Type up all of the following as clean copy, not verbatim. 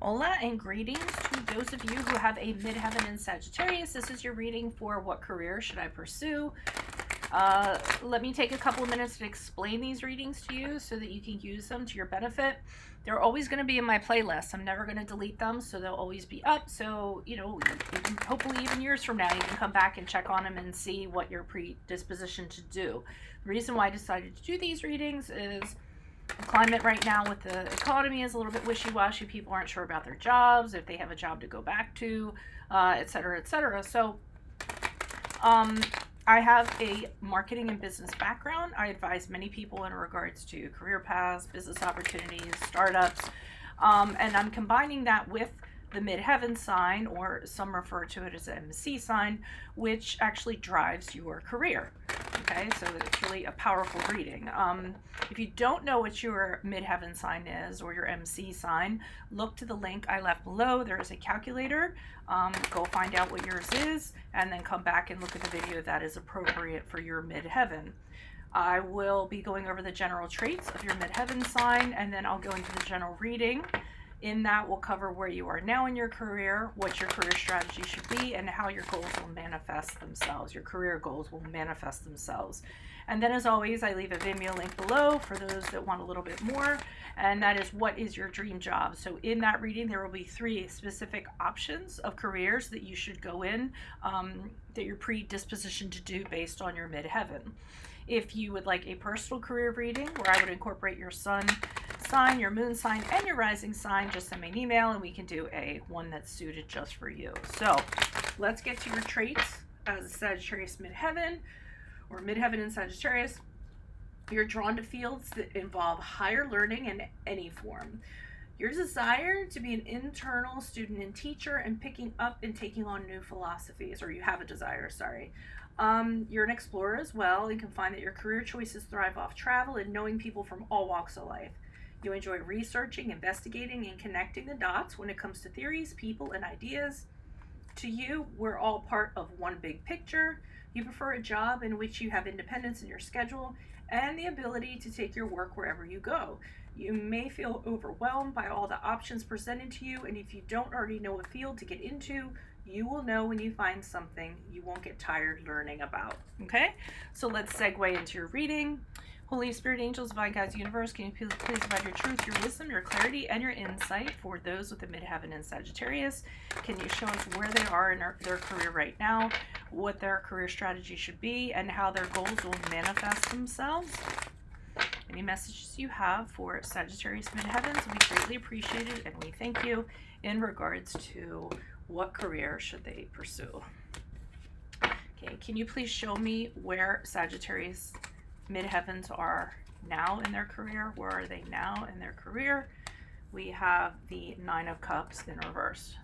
Hola and greetings to those of you who have a midheaven in Sagittarius. This is your reading for what career should I pursue. Let me take a couple of minutes to explain these readings to you so that you can use them to your benefit. They're always going to be in my playlist. I'm never going to delete them, so they'll always be up. So, hopefully even years from now, you can come back and check on them and see what you're predispositioned to do. The reason why I decided to do these readings is the climate right now with the economy is a little bit wishy-washy. People aren't sure about their jobs, if they have a job to go back to, et cetera, et cetera. So I have a marketing and business background. I advise many people in regards to career paths, business opportunities, startups, and I'm combining that with the midheaven sign, or some refer to it as the MC sign, which actually drives your career. Okay, so it's really a powerful reading. If you don't know what your midheaven sign is or your MC sign, look to the link I left below. There is a calculator. Go find out what yours is, and then come back and look at the video that is appropriate for your midheaven. I will be going over the general traits of your midheaven sign, and then I'll go into the general reading. In that, we'll cover where you are now in your career, what your career strategy should be, and how your goals will manifest themselves. Your career goals will manifest themselves. And then, as always, I leave a Vimeo link below for those that want a little bit more, and that is what is your dream job. So in that reading, there will be 3 specific options of careers that you should go in, that you're predispositioned to do based on your midheaven. If you would like a personal career reading where I would incorporate your sun sign, your moon sign, and your rising sign, just send me an email and we can do one that's suited just for you. So let's get to your traits as a Sagittarius midheaven, or midheaven in Sagittarius. You're drawn to fields that involve higher learning in any form. Your desire to be an internal student and teacher and picking up and taking on new philosophies, or you have a desire, sorry. You're an explorer as well, and can find that your career choices thrive off travel and knowing people from all walks of life. You enjoy researching, investigating, and connecting the dots when it comes to theories, people, and ideas. To you, we're all part of one big picture. You prefer a job in which you have independence in your schedule and the ability to take your work wherever you go. You may feel overwhelmed by all the options presented to you, and if you don't already know a field to get into, you will know when you find something you won't get tired learning about. Okay, so let's segue into your reading. Holy Spirit, angels, divine guides, universe, can you please provide your truth, your wisdom, your clarity, and your insight for those with the midheaven in Sagittarius? Can you show us where they are in their career right now, what their career strategy should be, and how their goals will manifest themselves? Any messages you have for Sagittarius midheavens will be greatly appreciated, and we thank you in regards to what career should they pursue. Okay, can you please show me where Sagittarius midheavens are now in their career? Where are they now in their career? We have the 9 of Cups in reverse.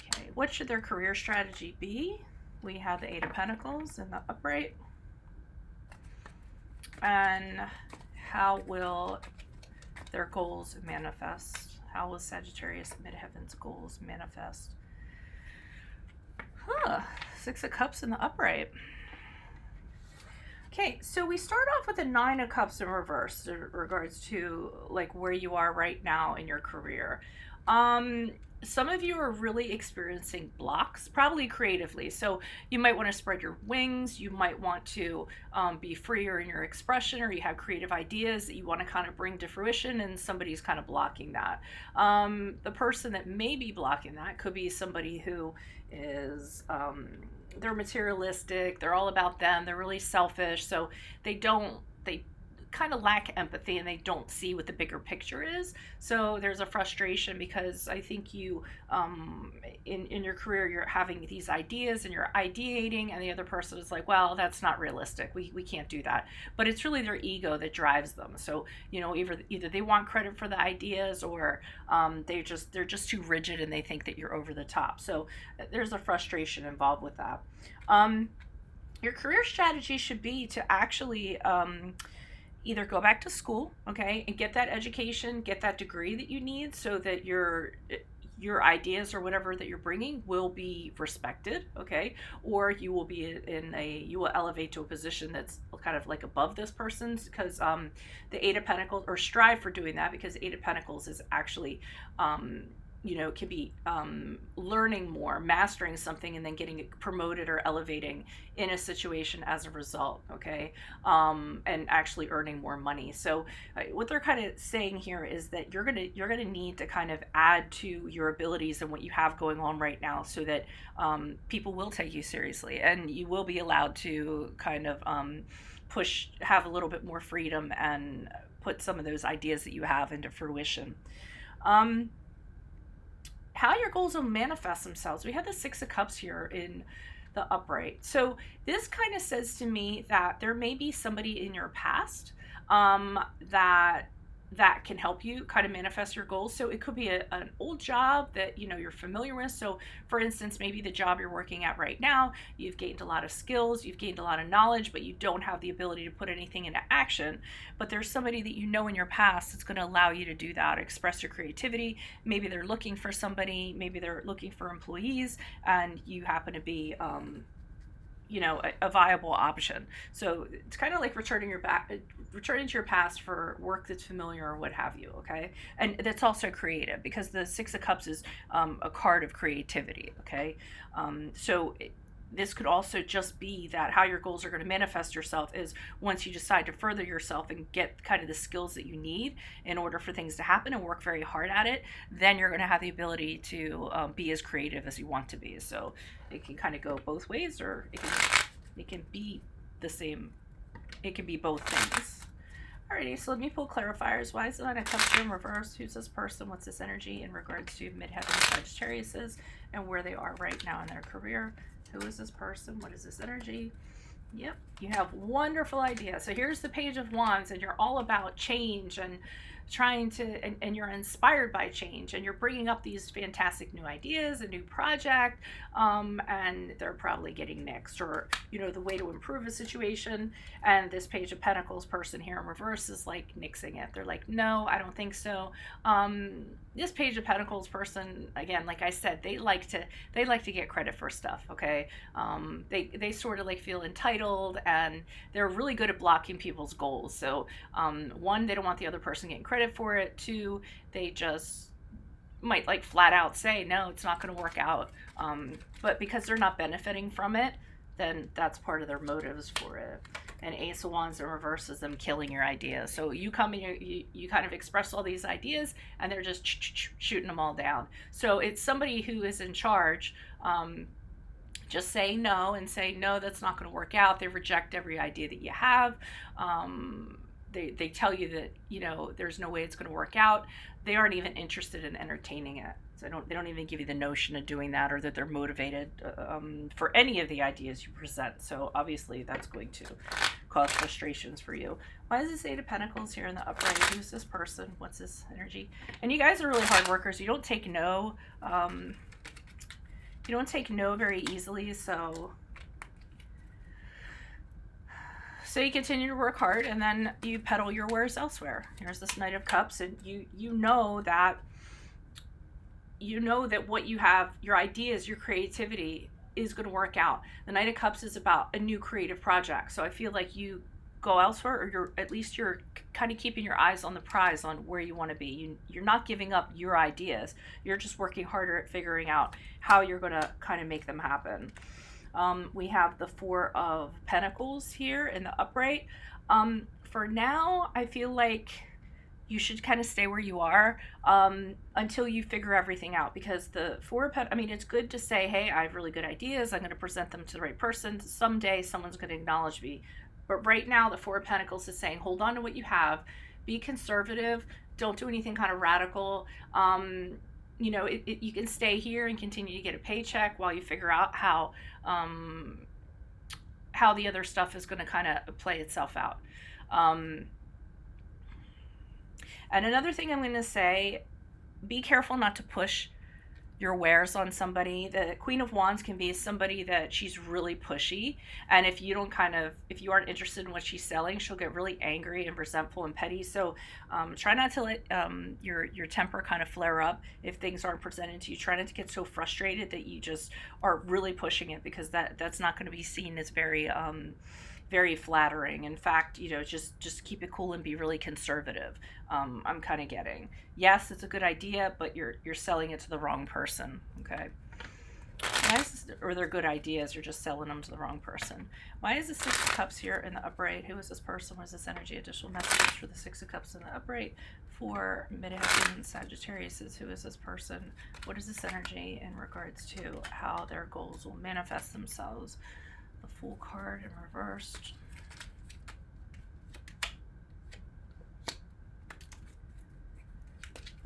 Okay, what should their career strategy be? We have the 8 of Pentacles in the upright. And how will their goals manifest? How will Sagittarius midheaven's goals manifest? 6 of Cups in the upright. Okay, so we start off with the 9 of Cups in reverse in regards to like where you are right now in your career. Some of you are really experiencing blocks, probably creatively. So you might want to spread your wings. You might want to be freer in your expression, or you have creative ideas that you want to kind of bring to fruition, and somebody's kind of blocking that. The person that may be blocking that could be somebody who is they're materialistic, they're all about them, they're really selfish, so they kind of lack empathy and they don't see what the bigger picture is. So there's a frustration because I think you in your career you're having these ideas and you're ideating, and the other person is like, well, that's not realistic, we can't do that. But it's really their ego that drives them. So either they want credit for the ideas, or they're just too rigid and they think that you're over the top. So there's a frustration involved with that. Your career strategy should be to actually either go back to school, okay, and get that education, get that degree that you need, so that your ideas or whatever that you're bringing will be respected, okay? Or you will be you will elevate to a position that's kind of like above this person's, because the Eight of Pentacles, or strive for doing that, because Eight of Pentacles is actually, can be learning more, mastering something, and then getting promoted or elevating in a situation as a result, okay? And actually earning more money. So what they're kind of saying here is that you're gonna need to kind of add to your abilities and what you have going on right now, so that people will take you seriously, and you will be allowed to kind of have a little bit more freedom and put some of those ideas that you have into fruition. How your goals will manifest themselves. We have the Six of Cups here in the upright. So this kind of says to me that there may be somebody in your past that can help you kind of manifest your goals. So it could be an old job that you're familiar with. So for instance, maybe the job you're working at right now, you've gained a lot of skills, you've gained a lot of knowledge, but you don't have the ability to put anything into action. But there's somebody that in your past that's going to allow you to do that, express your creativity. Maybe they're looking for somebody, maybe they're looking for employees, and you happen to be a viable option. So it's kind of like returning to your past for work that's familiar or what have you, okay? And that's also creative, because the Six of Cups is a card of creativity, okay? This could also just be that how your goals are going to manifest yourself is once you decide to further yourself and get kind of the skills that you need in order for things to happen and work very hard at it, then you're going to have the ability to be as creative as you want to be. So it can kind of go both ways, or it can be the same. It can be both things. Alrighty, so let me pull clarifiers. Why is the Nine of Cups in reverse? Who's this person? What's this energy in regards to Midheaven Sagittarius and where they are right now in their career? Who is this person? What is this energy? Yep, you have wonderful ideas. So here's the Page of Wands, and you're all about change and trying to, and you're inspired by change, and you're bringing up these fantastic new ideas, a new project, and they're probably getting nixed, or the way to improve a situation. And this Page of Pentacles person here in reverse is like nixing it. They're like, no, I don't think so. This Page of Pentacles person, again, like I said, they like to get credit for stuff, okay? They sort of like feel entitled, and they're really good at blocking people's goals. So one, they don't want the other person getting credit for it. Two, they just might like flat out say, no, it's not going to work out. But because they're not benefiting from it, then that's part of their motives for it. And Ace of Wands in reverse is them killing your ideas. So you come and you kind of express all these ideas, and they're just shooting them all down. So it's somebody who is in charge, just saying no, and saying, no, that's not going to work out. They reject every idea that you have. They tell you that, there's no way it's going to work out. They aren't even interested in entertaining it. So they don't even give you the notion of doing that, or that they're motivated for any of the ideas you present. So obviously that's going to cause frustrations for you. Why is this Eight of Pentacles here in the upright? Who's this person? What's this energy? And you guys are really hard workers. You don't take no. You don't take no very easily. So you continue to work hard, and then you peddle your wares elsewhere. Here's this Knight of Cups, and you know that what you have, your ideas, your creativity is going to work out. The Knight of Cups is about a new creative project. So I feel like you go elsewhere, or you're kind of keeping your eyes on the prize on where you want to be. You're not giving up your ideas. You're just working harder at figuring out how you're going to kind of make them happen. We have the Four of Pentacles here in the upright. For now, I feel like you should kind of stay where you are until you figure everything out, because the Four of Pentacles, it's good to say, hey, I have really good ideas. I'm going to present them to the right person. Someday someone's going to acknowledge me. But right now, the Four of Pentacles is saying, hold on to what you have. Be conservative. Don't do anything kind of radical. You can stay here and continue to get a paycheck while you figure out how the other stuff is going to kind of play itself out. And another thing I'm going to say, be careful not to push your wares on somebody. The Queen of Wands can be somebody that she's really pushy, and if you aren't interested in what she's selling, she'll get really angry and resentful and petty. So try not to let your temper kind of flare up if things aren't presented to you. Try not to get so frustrated that you just are really pushing it, because that's not going to be seen as very flattering. In fact, just keep it cool and be really conservative. I'm kind of getting, yes, it's a good idea, but you're selling it to the wrong person. Okay. Why is this, or they're good ideas, you're just selling them to the wrong person. Why is the Six of Cups here in the upright? Who is this person? What is this energy? Additional messages for the Six of Cups in the upright for Midheaven Sagittarius. Who is this person? What is this energy in regards to how their goals will manifest themselves? The Fool card in reversed.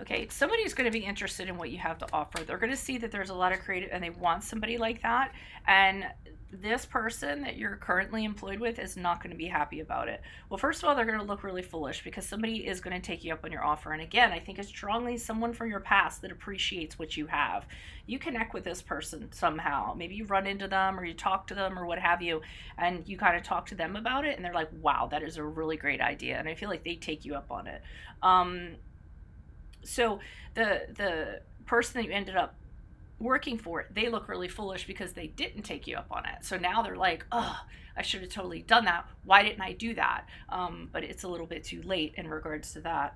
Okay, somebody's going to be interested in what you have to offer. They're going to see that there's a lot of creative, and they want somebody like that. And this person that you're currently employed with is not going to be happy about it. Well, first of all, they're going to look really foolish, because somebody is going to take you up on your offer. And again, I think it's strongly someone from your past that appreciates what you have. You connect with this person somehow. Maybe you run into them, or you talk to them, or what have you, and you kind of talk to them about it, and they're like, wow, that is a really great idea. And I feel like they take you up on it. So the person that you ended up working for, they look really foolish because they didn't take you up on it. So now they're like, oh, I should have totally done that. Why didn't I do that? But it's a little bit too late in regards to that.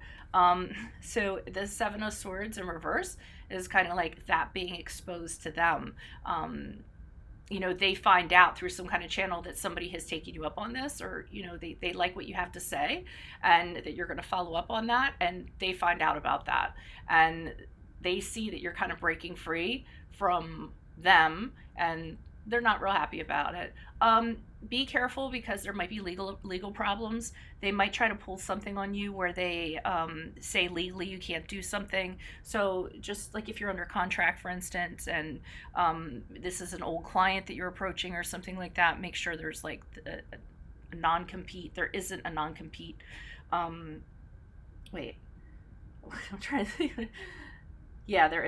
So the Seven of Swords in reverse is kind of like that being exposed to them. They find out through some kind of channel that somebody has taken you up on this, or, they like what you have to say, and that you're going to follow up on that, and they find out about that, and they see that you're kind of breaking free from them, and they're not real happy about it. Be careful, because there might be legal problems. They might try to pull something on you where they say legally you can't do something. So just like if you're under contract, for instance, and this is an old client that you're approaching or something like that, make sure there's like a non-compete. There isn't a non-compete. Wait, I'm trying to think. Yeah, there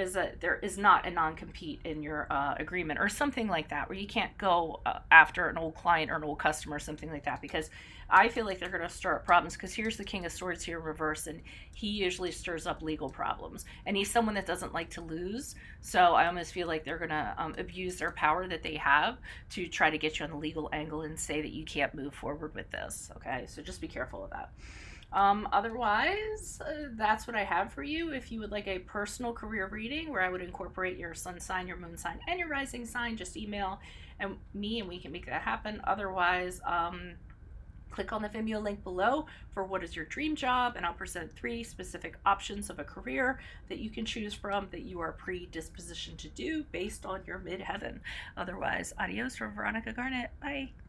is not a non-compete in your agreement, or something like that, where you can't go after an old client or an old customer or something like that, because I feel like they're going to stir up problems, because here's the King of Swords here in reverse, and he usually stirs up legal problems, and he's someone that doesn't like to lose. So I almost feel like they're going to abuse their power that they have to try to get you on the legal angle and say that you can't move forward with this. Okay, so just be careful of that. Otherwise, that's what I have for you. If you would like a personal career reading where I would incorporate your sun sign, your moon sign, and your rising sign, just email me and we can make that happen. Otherwise, click on the Vimeo link below for what is your dream job, and I'll present 3 specific options of a career that you can choose from that you are predispositioned to do based on your midheaven. Otherwise, adios from Veronica Garnett. Bye.